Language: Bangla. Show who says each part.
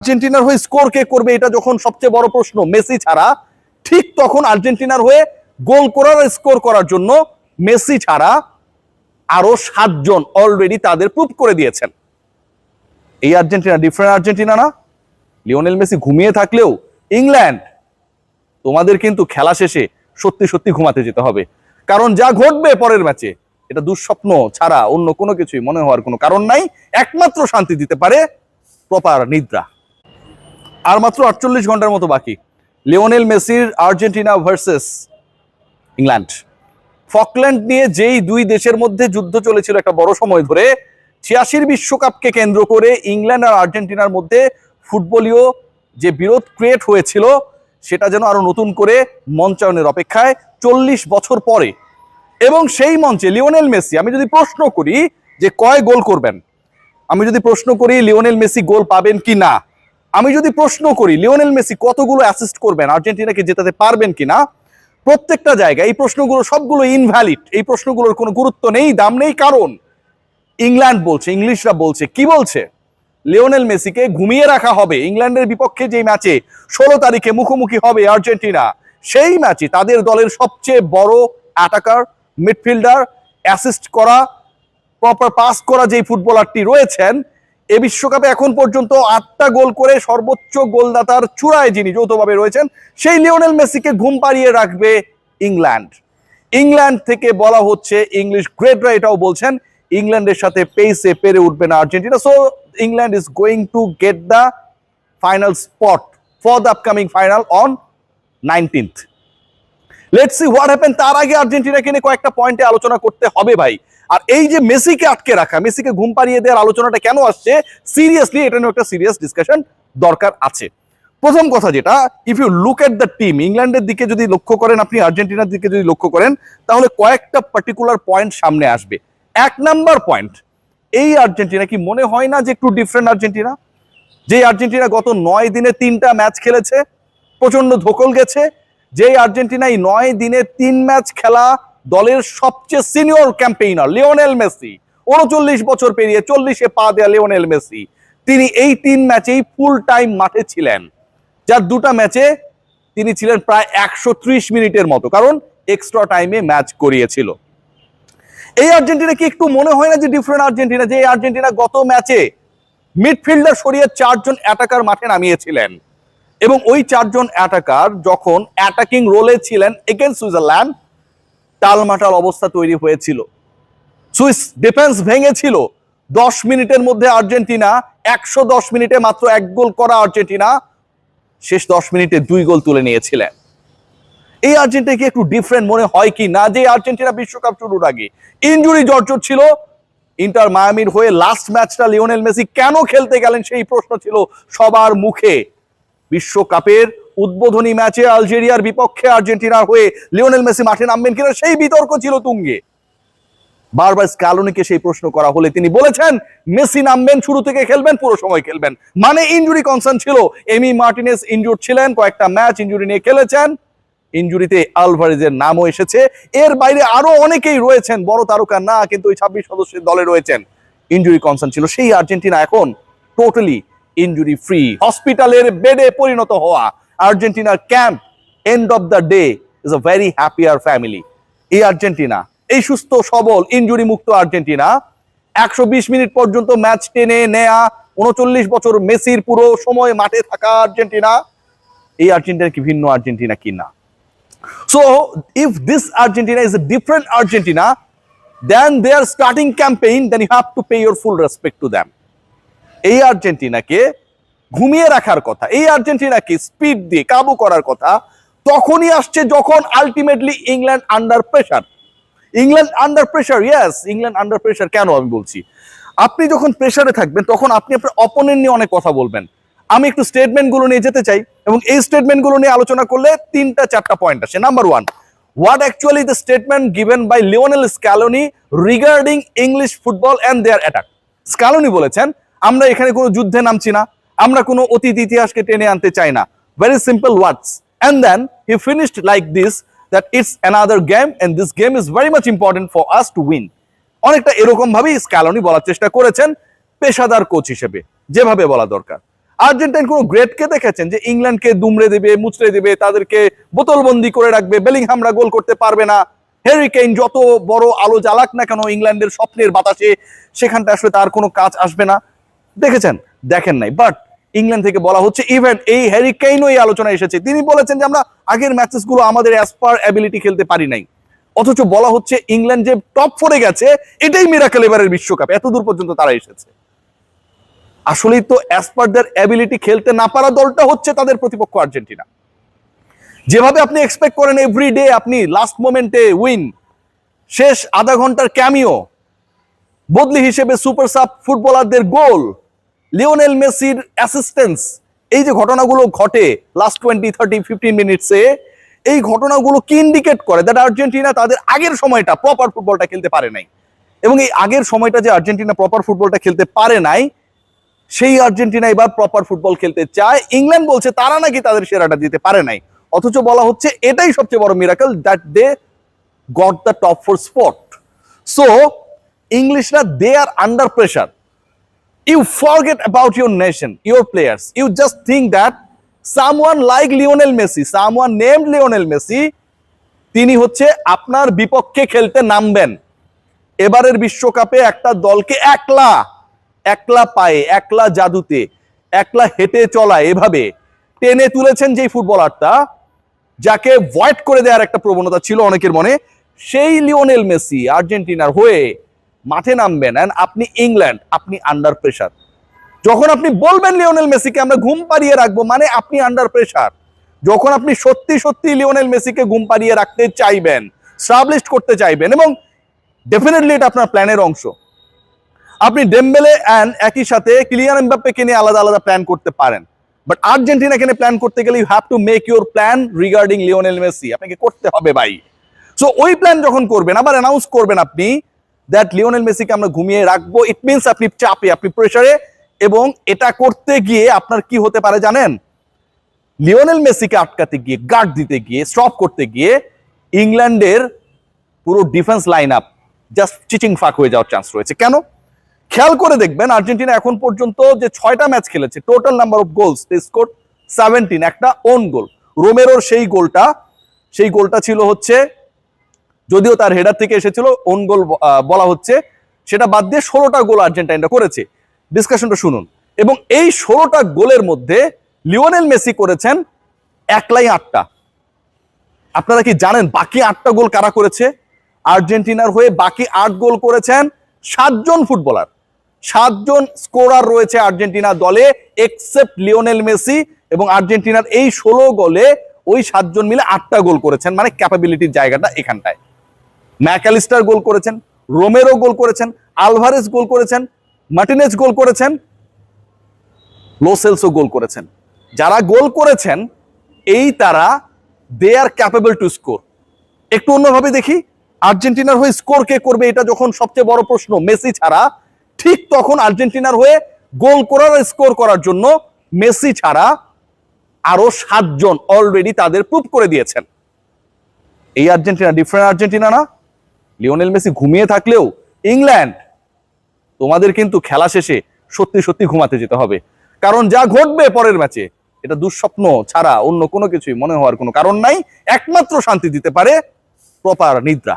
Speaker 1: আর্জেন্টিনার হয়ে স্কোর কে করবে এটা যখন সবচেয়ে বড় প্রশ্ন মেসি ছাড়া, ঠিক তখন আর্জেন্টিনার হয়ে গোল করার স্কোর করার জন্য মেসি ছাড়া আরো 7 জন অলরেডি তাদের প্রুভ করে দিয়েছেন। এই আর্জেন্টিনা ডিফারেন্ট আর্জেন্টিনা না। লিওনেল মেসি ঘুমিয়ে থাকলেও ইংল্যান্ড তোমাদের কিন্তু খেলা শেষে সত্যি সত্যি ঘুমাতে যেতে হবে, কারণ যা ঘটবে পরের ম্যাচে এটা দুঃস্বপ্ন ছাড়া অন্য কোনো কিছুই মনে হওয়ার কোনো কারণ নাই। একমাত্র শান্তি দিতে পারে প্রপার নিদ্রা। আর মাত্র 48 ঘন্টার মতো বাকি লিওনেল মেসির আর্জেন্টিনা ভার্সেস ইংল্যান্ড। ফকল্যান্ড নিয়ে যেই দুই দেশের মধ্যে যুদ্ধ চলেছিল একটা বড় সময় ধরে, 86 বিশ্বকাপকে কেন্দ্র করে ইংল্যান্ড আর আর্জেন্টিনার মধ্যে ফুটবলীয় যে বিরোধ ক্রিয়েট হয়েছিল সেটা যেন আরো নতুন করে মঞ্চায়নের অপেক্ষায় 40 বছর পরে। এবং সেই মঞ্চে লিওনেল মেসি, আমি যদি প্রশ্ন করি যে কয় গোল করবেন, আমি যদি প্রশ্ন করি লিওনেল মেসি গোল পাবেন কি না, আমি যদি প্রশ্ন করি লিওনেল মেসি কতগুলো অ্যাসিস্ট করবেন, আর্জেন্টিনাকে জেতাতে পারবেন কিনা, প্রত্যেকটা জায়গায় এই প্রশ্নগুলো সবগুলো ইনভ্যালিড। এই প্রশ্নগুলোর কোনো গুরুত্ব নেই, দাম নেই, কারণ ইংল্যান্ড বলছে, ইংলিশরা বলছে, কি বলছে, লিওনেল মেসিকে ঘুমিয়ে রাখা হবে। ইংল্যান্ডের বিপক্ষে যে ম্যাচে 16 তারিখে মুখোমুখি হবে আর্জেন্টিনা, সেই ম্যাচে তাদের দলের সবচেয়ে বড় অ্যাটাকার, মিডফিল্ডার, অ্যাসিস্ট করা, প্রপার পাস করা যেই ফুটবলারটি রয়েছেন, এ বিশ্বকাপে এখন পর্যন্ত 8টা গোল করে সর্বোচ্চ গোলদাতার চূড়ায় যিনি যৌথভাবে রয়েছেন, সেই লিওনেল মেসিকে ঘুম পাড়িয়ে রাখবে ইংল্যান্ড। ইংল্যান্ড থেকে বলা হচ্ছে, ইংলিশ গ্রেটরা এটাও বলছেন, ইংল্যান্ডের সাথে পেসে পেরে উঠবে না Argentina. So England is going to get the final spot for the upcoming final on 19th। Let's see what happen. তার আগে আর্জেন্টিনাকে নিয়ে কয়েকটা পয়েন্টে আলোচনা করতে হবে ভাই। আর এই যে মেসিকে আটকে রাখা, মেসিকে ঘুম পাড়িয়ে দেওয়ার আলোচনাটা কেন আসছে, সিরিয়াসলি এটা নিয়ে একটা সিরিয়াস ডিসকাশন দরকার আছে। প্রথম কথা যেটা, if you look at the team, ইংল্যান্ডের দিকে যদি লক্ষ্য করেন আপনি, আর্জেন্টিনার দিকে যদি লক্ষ্য করেন, তাহলে কয়েকটা পার্টিকুলার পয়েন্ট সামনে আসবে। 1 নাম্বার পয়েন্ট, এই আর্জেন্টিনা কি মনে হয় না যে একটু ডিফারেন্ট আর্জেন্টিনা? যে আর্জেন্টিনা গত 9 দিনে 3টা ম্যাচ খেলেছে, প্রচন্ড ধকল গেছে। যে আর্জেন্টিনা এই 9 দিনে 3 ম্যাচ খেলা দলের সবচেয়ে সিনিয়র ক্যাম্পেইনার লিওনেল মেসি, 39 বছর পেরিয়ে 40-এ পা দেয়া লিওনেল মেসি, তিনি এই 3 ম্যাচেই ফুল টাইম মাঠে ছিলেন, যার 2টা ম্যাচে তিনি ছিলেন প্রায় 130 মিনিটের মতো, কারণ এক্সট্রা টাইমে ম্যাচ করিয়েছিল। এই আর্জেন্টিনা কি একটু মনে হয় না যে ডিফারেন্ট আর্জেন্টিনা? যে আর্জেন্টিনা গত ম্যাচে মিডফিল্ডার সরিয়ে 4 জন অ্যাটাকার মাঠে নামিয়েছিলেন, এবং ওই 4 জন অ্যাটাকার যখন অ্যাটাকিং রোলে ছিলেন এগেইনস্ট সুইজারল্যান্ড, টালমাটাল অবস্থা তৈরি হয়েছিল। Swiss defence ভেঙেছিল। 10 মিনিটের মধ্যে আর্জেন্টিনা, 110 মিনিটে মাত্র 1 গোল করা আর্জেন্টিনা শেষ 10 মিনিটে 2 গোল তুলে নিয়েছিলেন। এই আর্জেন্টিনা কি একটু ডিফারেন্ট মনে হয় কি না? যে আর্জেন্টিনা বিশ্বকাপ শুরুর আগে ইনজুরি জর্জর ছিল, ইন্টার মায়ামির হয়ে লাস্ট ম্যাচটা লিওনেল মেসি কেন খেলতে গেলেন সেই প্রশ্ন ছিল সবার মুখে। বিশ্বকাপের উদ্বোধনী ম্যাচে আলজেরিয়ার বিপক্ষে আর্জেন্টিনার হয়ে লিওনেল মেসি মাঠে নামবেন কিনা সেই বিতর্ক ছিল তুঙ্গে। বারবার স্ক্যালোনিকে সেই প্রশ্ন করা হলে তিনি বলেছেন মেসি নামবেন, শুরু থেকে খেলবেন, পুরো সময় খেলবেন। মানে ইনজুরি কনসার্ন ছিল। এমি মার্টিনেজ ইনজুর ছিলেন, কয়েকটা ম্যাচ ইনজুরি নিয়ে খেলেছেন, ইনজুরিতে আলভারেজের নামও এসেছে। এর বাইরে আরো অনেকেই রয়েছেন, বড় তারকা না কিন্তু ওই 26 সদস্যের দলে রয়েছেন, ইনজুরি কনসার্ন ছিল। সেই আর্জেন্টিনা এখন টোটালি ইনজুরি ফ্রি, হসপিটালের বেডে পরিণত হওয়া আর্জেন্টিনার camp, end of the day is a very happier family. এই আর্জেন্টিনা, এই সুস্থ সবল ইনজুরি মুক্ত আর্জেন্টিনা, 120 মিনিট পর্যন্ত ম্যাচ টেনে নেয়া, 39 বছর মেসির পুরো সময় মাঠে থাকা আর্জেন্টিনা, এই আর্জেন্টিনা কি ভিন্ন আর্জেন্টিনা কি না? So if this Argentina is a different Argentina than their starting campaign, then you have to pay your full respect to them. এই আর্জেন্টিনাকে ঘুমিয়ে রাখার কথা, এই আর্জেন্টিনাকে স্পিড দিয়ে কাবু করার কথা তখনই আসছে যখন ultimately England under pressure. England under pressure, yes, England under pressure. কেন আমি বলছি? আপনি যখন প্রেসারে থাকবেন তখন আপনি আপনার অপোনেন্ট নিয়ে অনেক কথা বলবেন। আমি একটু স্টেটমেন্টগুলো নিয়ে যেতে চাই, এবং এই স্টেটমেন্টগুলো নিয়ে আলোচনা করলে 3-4টা পয়েন্ট আসে। Number 1, what actually the statement given by Lionel Scaloni regarding English football and their attack? Scaloni বলেছেন, আমরা এখানে কোনো যুদ্ধে নামছি না, আমরা কোনো অতীত ইতিহাসকে টেনে আনতে চাই না, very simple words. And then he finished like this, that it's another game and this game is very much important for us to win. অনেকটা এরকম ভাবেই স্ক্যালোনি বলার চেষ্টা করেছেন পেশাদার কোচ হিসেবে, যেভাবে বলা দরকার। আর্জেন্টাইন কোনো গ্রেটকে দেখেছেন যে ইংল্যান্ডকে দুমড়ে দেবে, মুচড়ে দেবে, তাদেরকে বোতলবন্দি করে রাখবে, বেলিংহামরা গোল করতে পারবে না, হ্যারি কেইন যত বড় আলো জ্বালাক না কেন ইংল্যান্ডের স্বপ্নের বাতাসে সেখানটা আসলে তার কোনো কাজ আসবে না? দেখেছেন? দেখেন নাই। বাট ইংল্যান্ড থেকে বলা হচ্ছে, ইভেন এই হ্যারি কেইনও এই আলোচনায় এসেছে, তিনি বলেছেন যে আমরা আগের ম্যাচেস গুলো আমাদের অ্যাজ পার অ্যাবিলিটি খেলতে পারি নাই। অথচ বলা হচ্ছে ইংল্যান্ড যে টপ 4-এ গেছে এটাই মিরাকেল এবারের বিশ্বকাপে, এত দূর পর্যন্ত তারা এসেছে। আসলেই তো অ্যাজ পার দেয়ার অ্যাবিলিটি খেলতে না পারা দলটা হচ্ছে তাদের প্রতিপক্ষ আর্জেন্টিনা। যেভাবে আপনি এক্সপেক্ট করেন এভরি ডে আপনি লাস্ট মোমেন্টে উইন, শেষ আধা ঘন্টার ক্যামিও, বদলি হিসেবে সুপার সাব ফুটবলারদের গোল, লিওনেল মেসির অ্যাসিস্ট্যান্স, এই যে ঘটনাগুলো ঘটে লাস্ট 20-30-15 মিনিটসে, এই ঘটনাগুলো কি ইন্ডিকেট করে দ্যাট আর্জেন্টিনা তাদের আগের সময়টা প্রপার ফুটবলটা খেলতে পারে নাই। এবং এই আগের সময়টা যে আর্জেন্টিনা প্রপার ফুটবলটা খেলতে পারে নাই, সেই আর্জেন্টিনা এবার প্রপার ফুটবল খেলতে চায়। ইংল্যান্ড বলছে তারা নাকি তাদের সেরাটা দিতে পারে নাই, অথচ বলা হচ্ছে এটাই সবচেয়ে বড় miracle that they got the top 4 spot. So ইংলিশরা they are under pressure. You forget about your nation, your players. You just think that someone like Lionel Messi, someone named Lionel Messi, তিনি হচ্ছে আপনার বিপক্ষে খেলতে নামবেন। এবারের বিশ্বকাপে একটা দলকে একলা পায়ে, একলা জাদুতে, একলা হেঁটে চলা এভাবে টেনে তুলেছেন যেই ফুটবলারটা, যাকে ভয়েড করে দেওয়ার একটা প্রবণতা ছিল অনেকের মনে, সেই লিওনেল মেসি আর্জেন্টিনার হয়ে মাঠে নামবেন। এন্ড আপনি ইংল্যান্ড, আপনি আন্ডার প্রেসার। যখন আপনি বলবেন লিওনেল মেসিকে আমরা ঘুম পাড়িয়ে রাখবো, মানে আপনি আন্ডার প্রেসার। যখন আপনি সত্যি সত্যি লিওনেল মেসিকে ঘুম পাড়িয়ে রাখতে চাইবেন, স্টাবলিশ করতে চাইবেন, এবং ডেফিনেটলি এটা আপনার প্ল্যানের অংশ। আপনি ডেম্বেলে এন্ড একই সাথে কিলিয়ান এমবাপ্পেকে নিয়ে আলাদা আলাদা প্ল্যান করতে পারেন, বাট আর্জেন্টিনাকে নিয়ে প্ল্যান করতে গেলে you have to make your plan regarding Lionel Messi. আপনাকে করতে হবে ভাই। সো ওই প্ল্যান যখন করবেন, আবার অ্যানাউন্স করবেন আপনি দ্যাট লিওনেল মেসিকে আমরা ঘুমিয়ে রাখবো, ইট মিনস আপনি চাপে, আপনি প্রেসারে। এবং এটা করতে গিয়ে আপনার কি হতে পারে জানেন? লিওনেল মেসিকে আটকাতে গিয়ে, গার্ড দিতে গিয়ে, স্টপ করতে গিয়ে ইংল্যান্ডের পুরো ডিফেন্স লাইন আপ জাস্ট চিচিং ফাক হয়ে যাওয়ার চান্স রয়েছে। কেন? খেয়াল করে দেখবেন আর্জেন্টিনা এখন পর্যন্ত যে 6টা ম্যাচ খেলেছে, total number of goals they scored 17, একটা ওন গোল। রোমেরোর সেই গোলটা ছিল হচ্ছে, যদিও তার হেডার থেকে এসেছিল, ওন গোল বলা হচ্ছে, সেটা বাদ দিয়ে 16টা গোল আর্জেন্টাইনরা করেছে। ডিসকাশনটা শুনুন। এবং এই 16টা গোলের মধ্যে লিওনেল মেসি করেছেন একলাই 8টা। আপনারা কি জানেন বাকি 8টা গোল কারা করেছে? আর্জেন্টিনার হয়ে বাকি 8 গোল করেছেন 7 জন ফুটবলার। 7 জন স্কোরার রয়েছে আর্জেন্টিনা দলে এক্সেপ্ট লিওনেল মেসি, এবং আর্জেন্টিনার এই 16 গোলে ওই 7 জন মিলে 8টা গোল করেছেন। মানে ক্যাপাবিলিটির জায়গাটা এখানটায়। ম্যাকালিস্টার গোল করেছেন, রোমেরো গোল করেছেন, আলভারেজ গোল করেছেন, মার্টিনেজ গোল করেছেন, লো সেলসো গোল করেছেন। যারা গোল করেছেন এই তারা দে আর ক্যাপেবল টু স্কোর। একটু অন্যভাবে দেখি, আর্জেন্টিনার হয়ে স্কোর কে করবে এটা যখন সবচেয়ে বড় প্রশ্ন মেসি ছাড়া, ঠিক তখন আর্জেন্টিনার হয়ে গোল করার, স্কোর করার জন্য মেসি ছাড়া আরো 7 জন অলরেডি তাদের প্রুভ করে দিয়েছেন। এই আর্জেন্টিনা ডিফারেন্ট আর্জেন্টিনা না। লিওনেল মেসি ঘুমিয়ে থাকলেও ইংল্যান্ড, তোমাদের কিন্তু খেলা শেষে সত্যি সত্যি ঘুমাতে যেতে হবে, কারণ যা ঘটবে পরের ম্যাচে এটা দুঃস্বপ্ন ছাড়া অন্য কোনো কিছুই মনে হওয়ার কোনো কারণ নাই। একমাত্র শান্তি দিতে পারে প্রপার নিদ্রা।